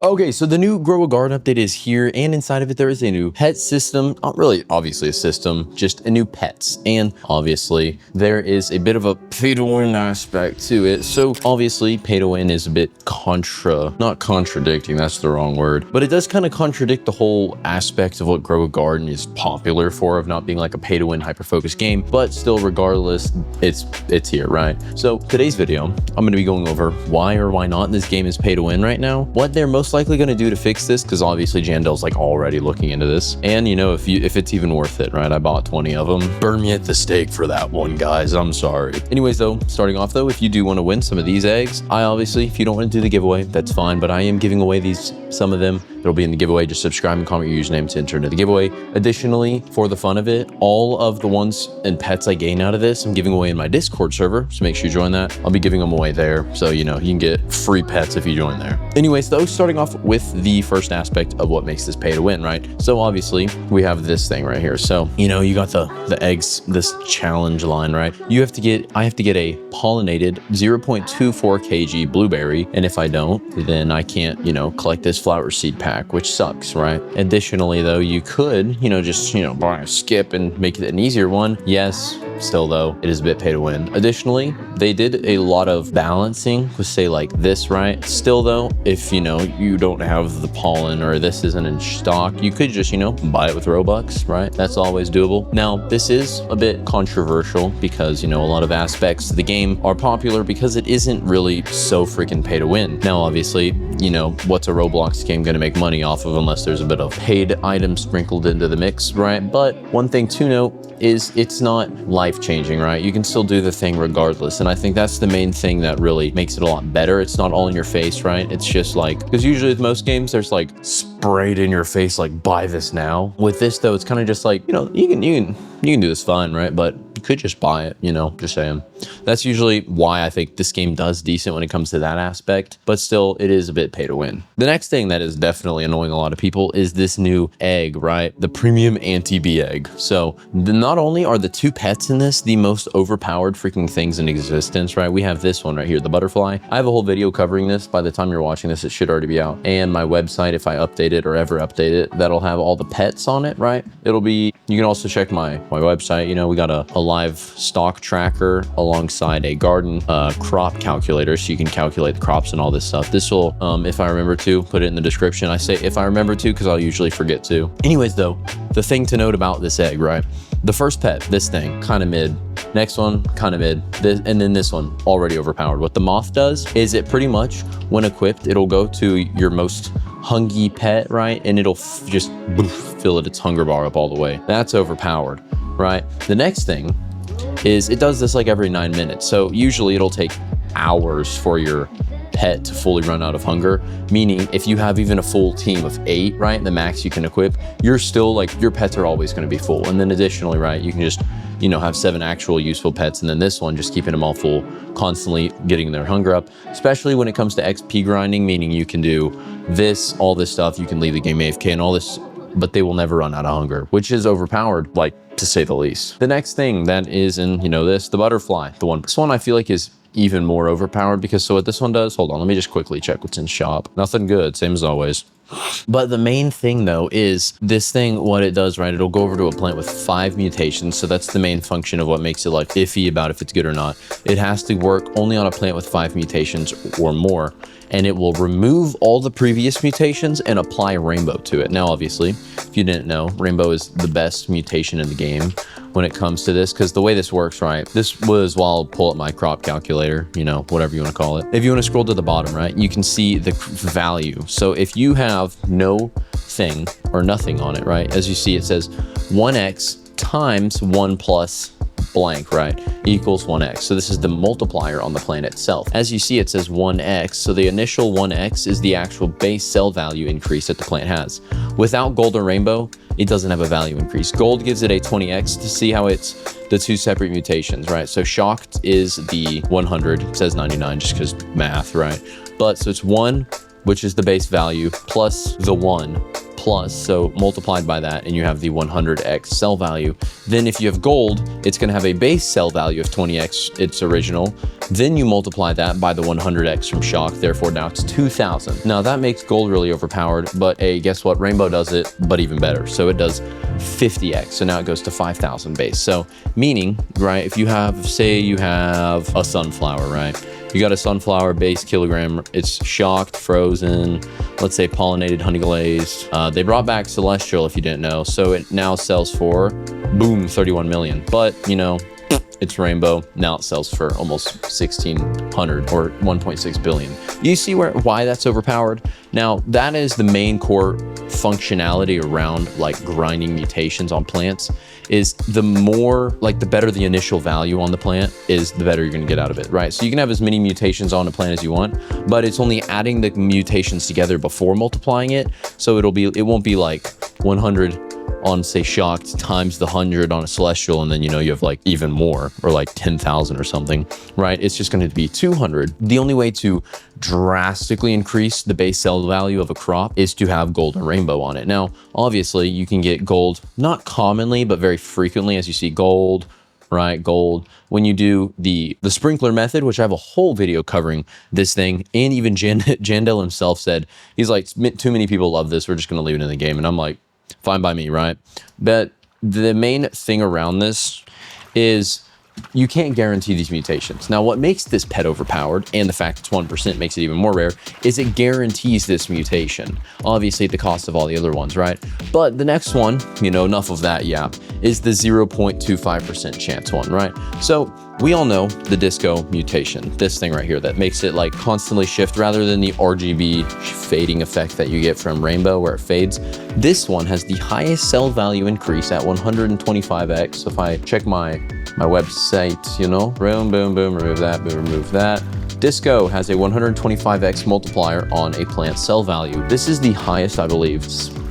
Okay, so the new Grow a Garden update is here, and inside of it there is a new pet system. Not really obviously a system, just a new pets. And obviously there is a bit of a pay to win aspect to it. So obviously pay to win is a bit not contradicting, that's the wrong word, but it does kind of contradict the whole aspect of what Grow a Garden is popular for, of not being like a pay to win hyper focused game. But still, regardless, it's here, right? So today's video, I'm going to be going over why or why not this game is pay to win right now, what they're most likely going to do to fix this, because obviously Jandel's like already looking into this, and you know, if it's even worth it, right? I bought 20 of them. Burn me at the stake for that one, guys. I'm sorry. Anyways, though, starting off though, if you do want to win some of these eggs, I obviously, if you don't want to do the giveaway, that's fine, but I am giving away some of them. It'll be in the giveaway. Just subscribe and comment your username to enter into the giveaway. Additionally, for the fun of it, all of the ones and pets I gain out of this, I'm giving away in my Discord server, so make sure you join that. I'll be giving them away there, so you know, you can get free pets if you join there. Anyways, though, starting off with the first aspect of what makes this pay to win, right? So obviously we have this thing right here. So, you know, you got the eggs, this challenge line, right? I have to get a pollinated 0.24 kg blueberry, and if I don't, then I can't, you know, collect this flower seed pack, which sucks, right? Additionally, though, you could, you know, just, you know, buy a skip and make it an easier one. Yes, still though, it is a bit pay to win. Additionally, they did a lot of balancing with, say, like this, right? Still though, if you know you don't have the pollen or this isn't in stock, you could just, you know, buy it with Robux, right? That's always doable. Now, this is a bit controversial because, you know, a lot of aspects of the game are popular because it isn't really so freaking pay to win. Now, obviously, you know, what's a Roblox game going to make money off of unless there's a bit of paid items sprinkled into the mix, right? But one thing to note is it's not life-changing, right? You can still do the thing regardless. And I think that's the main thing that really makes it a lot better. It's not all in your face, right? It's just like, because usually with most games, there's like sprayed in your face, like buy this now. With this though, it's kind of just like, you know, you can do this fine, right? But you could just buy it, you know, just saying. That's usually why I think this game does decent when it comes to that aspect, but still it is a bit pay to win. The next thing that is definitely annoying a lot of people is this new egg, right? The premium anti-bee egg. So not only are the two pets in this the most overpowered freaking things in existence, right? We have this one right here, the butterfly. I have a whole video covering this. By the time you're watching this, it should already be out. And my website, if I update it or ever update it, that'll have all the pets on it, right? It'll be, you can also check my website. You know, we got a live stock tracker alongside a garden crop calculator, so you can calculate the crops and all this stuff. This will, if I remember to, put it in the description. I say if I remember to because I'll usually forget to. Anyways, though, the thing to note about this egg, right? The first pet, this thing, kind of mid. Next one, kind of mid. And then this one, already overpowered. What the moth does is it pretty much, when equipped, it'll go to your most hungry pet, right? And it'll just fill its hunger bar up all the way. That's overpowered, right? The next thing is it does this like every 9 minutes. So usually it'll take hours for your pet to fully run out of hunger, meaning if you have even a full team of 8, right, the max you can equip, you're still like, your pets are always going to be full. And then additionally, right, you can just, you know, have 7 actual useful pets, and then this one just keeping them all full, constantly getting their hunger up, especially when it comes to XP grinding, meaning you can do this, all this stuff, you can leave the game AFK and all this, but they will never run out of hunger, which is overpowered, like, to say the least. The next thing that is in, you know, the butterfly, this one I feel like is even more overpowered, because so what this one does, hold on, let me just quickly check what's in shop. Nothing good, same as always. But the main thing though is this thing, what it does, right, it'll go over to a plant with 5 mutations. So that's the main function of what makes it like iffy about if it's good or not. It has to work only on a plant with 5 mutations or more, and it will remove all the previous mutations and apply rainbow to it. Now obviously, if you didn't know, rainbow is the best mutation in the game when it comes to this, because the way this works, right, this was while I'll pull up my crop calculator, you know, whatever you want to call it. If you want to scroll to the bottom, right, you can see the value. So if you have no thing or nothing on it, right, as you see, it says 1x times 1 plus blank, right, equals 1x. So this is the multiplier on the plant itself. As you see, it says 1x. So the initial 1x is the actual base cell value increase that the plant has. Without gold or rainbow, it doesn't have a value increase. Gold gives it a 20x to see how it's the 2 separate mutations, right? So shocked is the 100, it says 99 just because math, right? But so it's 1, which is the base value, plus the 1, plus, so multiplied by that, and you have the 100x sell value. Then if you have gold, it's gonna have a base sell value of 20x its original. Then you multiply that by the 100x from shock, therefore now it's 2000. Now that makes gold really overpowered, but hey, guess what? Rainbow does it, but even better. So it does 50x, so now it goes to 5000 base. So meaning, right, if you have, say you have a sunflower, right? You got a sunflower base kilogram, it's shocked, frozen, let's say pollinated, honey glazed. They brought back celestial if you didn't know. So it now sells for, boom, 31 million. But you know, it's rainbow. Now it sells for almost 1600 or 1.6 billion. You see why that's overpowered? Now that is the main core functionality around like grinding mutations on plants, is the more, like the better the initial value on the plant is, the better you're gonna get out of it, right? So you can have as many mutations on a plant as you want, but it's only adding the mutations together before multiplying it. So it won't be like 100 on, say, shocked times the 100 on a celestial, and then, you know, you have like even more, or like 10,000 or something, right? It's just going to be 200. The only way to drastically increase the base sell value of a crop is to have gold and rainbow on it. Now, obviously you can get gold, not commonly, but very frequently, as you see gold, right? Gold. When you do the sprinkler method, which I have a whole video covering this thing, and even Jandel himself said, he's like, too many people love this, we're just going to leave it in the game. And I'm like, fine by me, right? But the main thing around this is you can't guarantee these mutations. Now, what makes this pet overpowered, and the fact it's 1% makes it even more rare, is it guarantees this mutation. Obviously at the cost of all the other ones, right? But the next one, you know, enough of that yap, is the 0.25% chance one, right? So we all know the disco mutation, this thing right here that makes it like constantly shift rather than the RGB fading effect that you get from rainbow where it fades. This one has the highest sell value increase at 125x. So if I check my website, you know, boom, boom, boom, remove that, boom, remove that. Disco has a 125x multiplier on a plant sell value. This is the highest, I believe,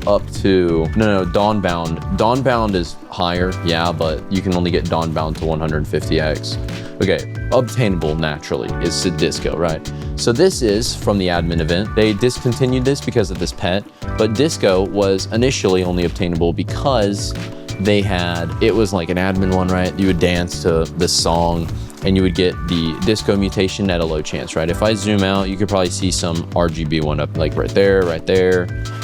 up to, no, Dawnbound. Dawnbound is higher, yeah, but you can only get Dawnbound to 150x. Okay, obtainable naturally is Disco, right? So this is from the admin event. They discontinued this because of this pet, but Disco was initially only obtainable because they had, it was like an admin one, right? You would dance to this song and you would get the disco mutation at a low chance, right? If I zoom out, you could probably see some RGB one up like right there,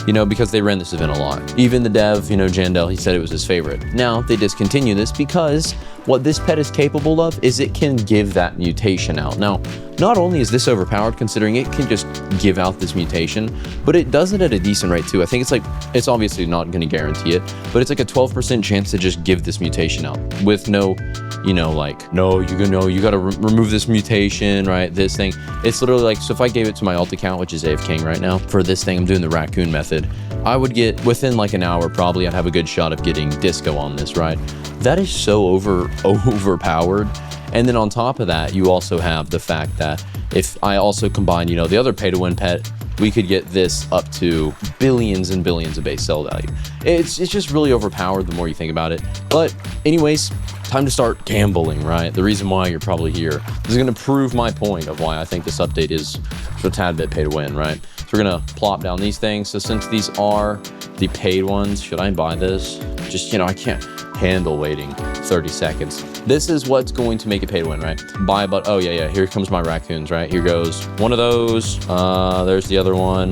you know, because they ran this event a lot. Even the dev, you know, Jandel, he said it was his favorite. Now they discontinue this because what this pet is capable of is it can give that mutation out. Now, not only is this overpowered considering it can just give out this mutation, but it does it at a decent rate too. I think it's like, it's obviously not going to guarantee it, but it's like a 12% chance to just give this mutation out with no, you know, like, no, you got to remove this mutation, right? This thing. It's literally like, so if I gave it to my alt account, which is AFK right now, for this thing, I'm doing the raccoon method, I would get, within like an hour, probably I'd have a good shot of getting disco on this, right? That is so overpowered. And then on top of that, you also have the fact that if I also combine, you know, the other pay to win pet, we could get this up to billions and billions of base sell value. It's just really overpowered the more you think about it. But anyways, time to start gambling, right? The reason why you're probably here. This is going to prove my point of why I think this update is a tad bit pay to win, right? So we're going to plop down these things. So since these are the paid ones, should I buy this? Just, you know, I can't handle waiting 30 seconds. This is what's going to make it pay to win, right? Buy, but oh yeah, here comes my raccoons, right? Here goes one of those. There's the other one.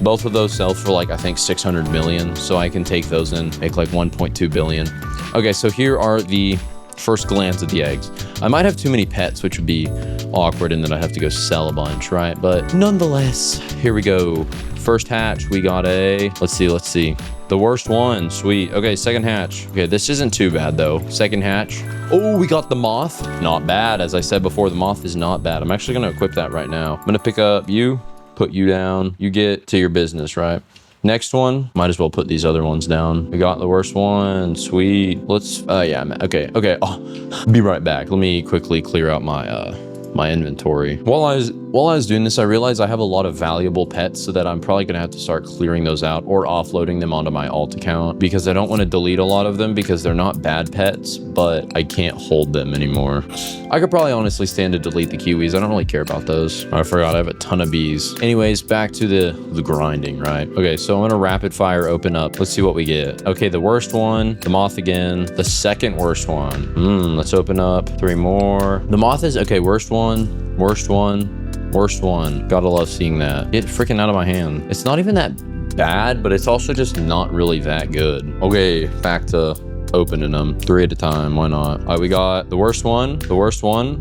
Both of those sell for like, I think 600 million. So I can take those and make like 1.2 billion. Okay, so here are the first glance at the eggs. I might have too many pets, which would be awkward, and then I'd have to go sell a bunch, right? But nonetheless, here we go. First hatch, we got a, let's see. The worst one, sweet. Okay, second hatch. Okay, this isn't too bad though. Second hatch. Oh, we got the moth. Not bad. As I said before, the moth is not bad. I'm actually gonna equip that right now. I'm gonna pick up you, put you down. You get to your business, right? Next one, might as well put these other ones down. We got the worst one, sweet. Let's, yeah, okay. Oh, be right back. Let me quickly clear out my, my inventory. While I was While I was doing this, I realized I have a lot of valuable pets, so that I'm probably gonna have to start clearing those out or offloading them onto my alt account, because I don't want to delete a lot of them because they're not bad pets, but I can't hold them anymore. I could probably honestly stand to delete the kiwis. I don't really care about those. I forgot I have a ton of bees. Anyways, back to the grinding, right? Okay, so I'm gonna rapid fire open up. Let's see what we get. Okay, the worst one, the moth again, the second worst one. Let's open up 3 more. The moth is okay. Worst one, worst one. Worst one. Gotta love seeing that. Get freaking out of my hand. It's not even that bad, but it's also just not really that good. Okay, back to opening them 3 at a time. Why not? All right, we got the worst one,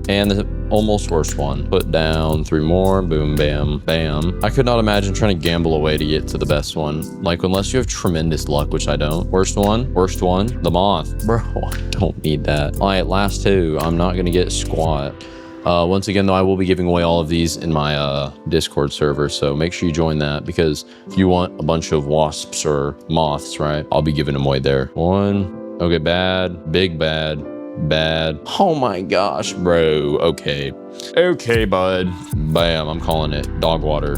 and the almost worst one. Put down 3 more. Boom, bam, bam. I could not imagine trying to gamble away to get to the best one. Like, unless you have tremendous luck, which I don't. Worst one, the moth. Bro, I don't need that. All right, last 2. I'm not gonna get squat. Once again, though, I will be giving away all of these in my Discord server, so make sure you join that, because if you want a bunch of wasps or moths, right, I'll be giving them away there. 1. Okay, bad. Big bad. Bad. Oh my gosh, bro. Okay. Okay, bud. Bam, I'm calling it. Dog water.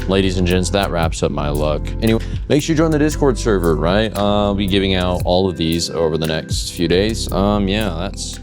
Ladies and gents, that wraps up my luck. Anyway, make sure you join the Discord server, right? I'll be giving out all of these over the next few days. Yeah, that's